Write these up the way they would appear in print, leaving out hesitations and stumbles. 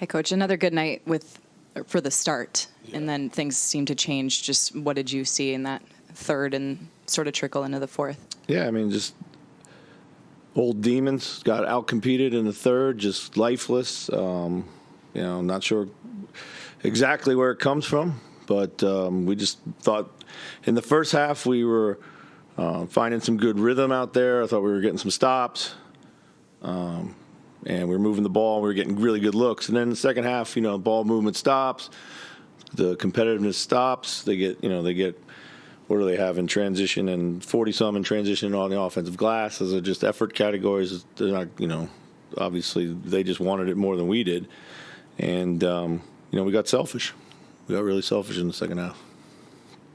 Hi, Coach. Another good night for the start, and then things seem to change. Just what did you see in that third and sort of trickle into the fourth? Yeah, I mean, just old demons got outcompeted in the third, just lifeless. Not sure exactly where it comes from, but we just thought in the first half we were finding some good rhythm out there. I thought we were getting some stops. And we were moving the ball, and we were getting really good looks. And then in the second half, ball movement stops, the competitiveness stops. They get, what do they have in transition and 40-some in transition on the offensive glass? Those are just effort categories. They're not, obviously they just wanted it more than we did. And, we got selfish. We got really selfish in the second half.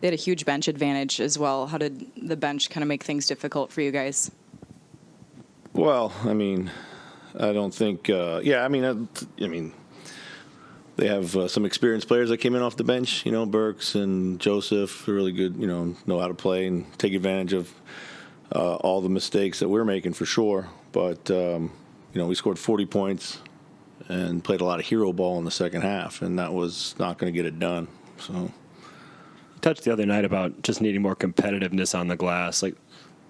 They had a huge bench advantage as well. How did the bench kind of make things difficult for you guys? Well, I mean, I don't think. They have some experienced players that came in off the bench. Burks and Joseph are really good. Know how to play and take advantage of all the mistakes that we're making for sure. But we scored 40 points and played a lot of hero ball in the second half, and that was not going to get it done. So, you touched the other night about just needing more competitiveness on the glass. Like,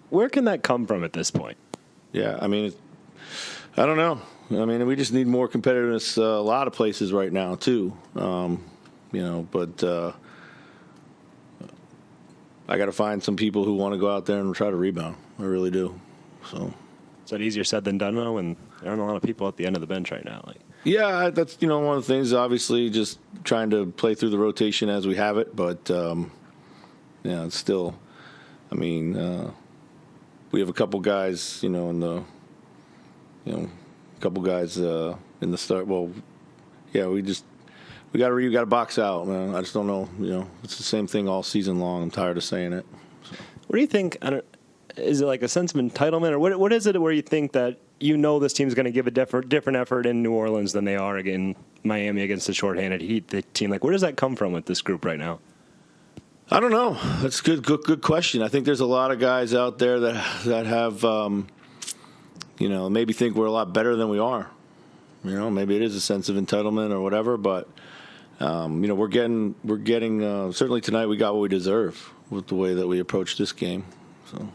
where can that come from at this point? Yeah, I mean, I don't know. I mean, we just need more competitiveness a lot of places right now, too. But I got to find some people who want to go out there and try to rebound. I really do. So, is that easier said than done, though? And there aren't a lot of people at the end of the bench right now. Yeah, that's one of the things. Obviously, just trying to play through the rotation as we have it. But it's still. I mean, we have a couple guys, in the. Couple guys in the start. Well, yeah, we got to box out, man. I just don't know. It's the same thing all season long. I'm tired of saying it. So. What do you think? Is it like a sense of entitlement, or what is it where you think that this team's going to give a different effort in New Orleans than they are in Miami against the shorthanded Heat the team? Like, where does that come from with this group right now? I don't know. That's a good question. I think there's a lot of guys out there that have. Maybe think we're a lot better than we are. Maybe it is a sense of entitlement or whatever, but, we're getting certainly tonight we got what we deserve with the way that we approached this game. So,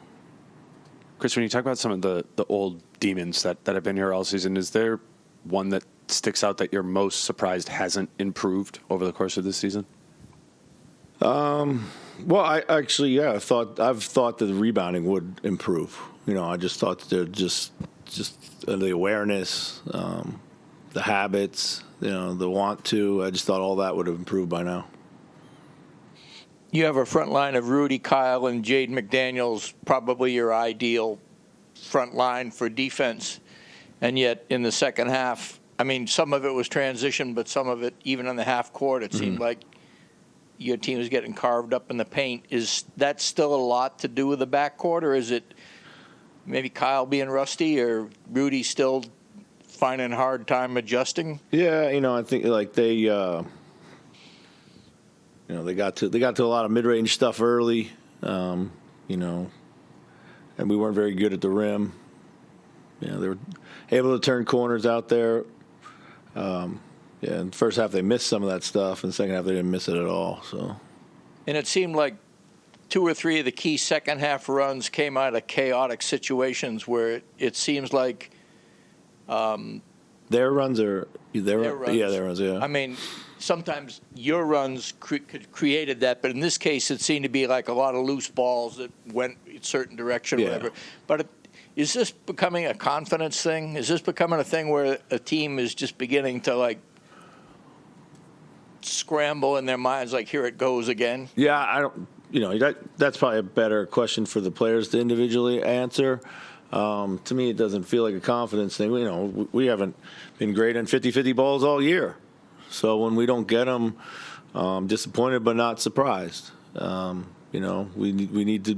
Chris, when you talk about some of the old demons that have been here all season, is there one that sticks out that you're most surprised hasn't improved over the course of this season? Well, I've thought that the rebounding would improve. I just thought that they're just the awareness, the habits, the want to. I just thought all that would have improved by now. You have a front line of Rudy, Kyle, and Jaden McDaniels, probably your ideal front line for defense. And yet in the second half, I mean, some of it was transition, but some of it, even on the half court, it seemed like your team was getting carved up in the paint. Is that still a lot to do with the backcourt, or is it maybe Kyle being rusty or Rudy still finding a hard time adjusting? Yeah, I think like they got to a lot of mid-range stuff early, and we weren't very good at the rim. They were able to turn corners out there. In the first half they missed some of that stuff. In the second half they didn't miss it at all. So, and it seemed like 2 or 3 of the key second half runs came out of chaotic situations where it seems like their runs. Yeah. I mean, sometimes your runs created that, but in this case, it seemed to be like a lot of loose balls that went a certain direction, or whatever. But is this becoming a confidence thing? Is this becoming a thing where a team is just beginning to scramble in their minds, like here it goes again? Yeah, I don't. That's probably a better question for the players to individually answer. To me, it doesn't feel like a confidence thing. We haven't been great on 50-50 balls all year. So when we don't get them, disappointed but not surprised. We need to,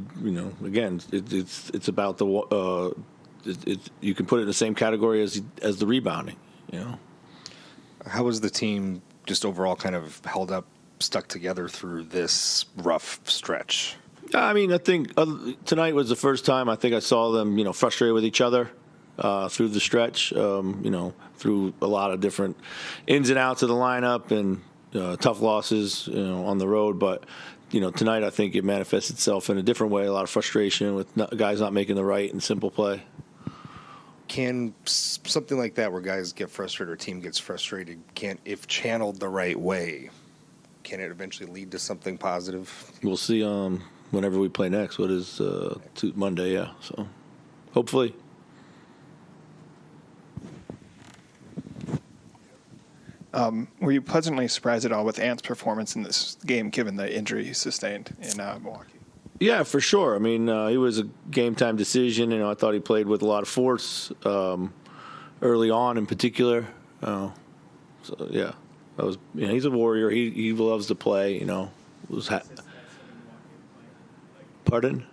again, it's about the you can put it in the same category as the rebounding. How was the team just overall kind of held up, stuck together through this rough stretch? I mean, I think tonight was the first time I think I saw them, frustrated with each other. through the stretch. Through a lot of different ins and outs of the lineup and tough losses, on the road. But tonight I think it manifests itself in a different way. A lot of frustration with guys not making the right and simple play. Can something like that, where guys get frustrated or team gets frustrated, if channeled the right way, can it eventually lead to something positive? We'll see whenever we play next. What is Monday? Yeah, so hopefully. Were you pleasantly surprised at all with Ant's performance in this game, given the injury he sustained in Milwaukee? Yeah, for sure. I mean, he was a game-time decision. I thought he played with a lot of force early on in particular. So, yeah, that was. He's a warrior. He loves to play. Pardon?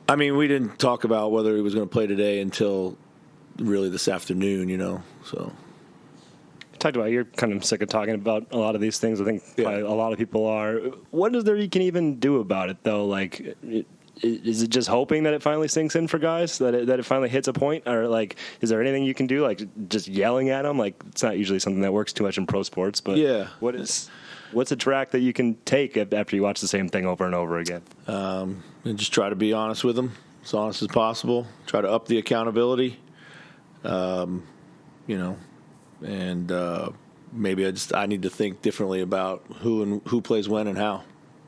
I mean, we didn't talk about whether he was going to play today until really this afternoon, so. Talked about you're kind of sick of talking about a lot of these things. I think probably a lot of people are. What is there you can even do about it, though? Like, is it just hoping that it finally sinks in for guys, that it finally hits a point? Or, like, is there anything you can do, like just yelling at them? Like, it's not usually something that works too much in pro sports, but what's a track that you can take after you watch the same thing over and over again? And just try to be honest with them, as honest as possible. Try to up the accountability. And maybe I need to think differently about who plays when and how.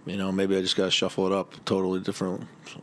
Maybe I just got to shuffle it up totally different. So.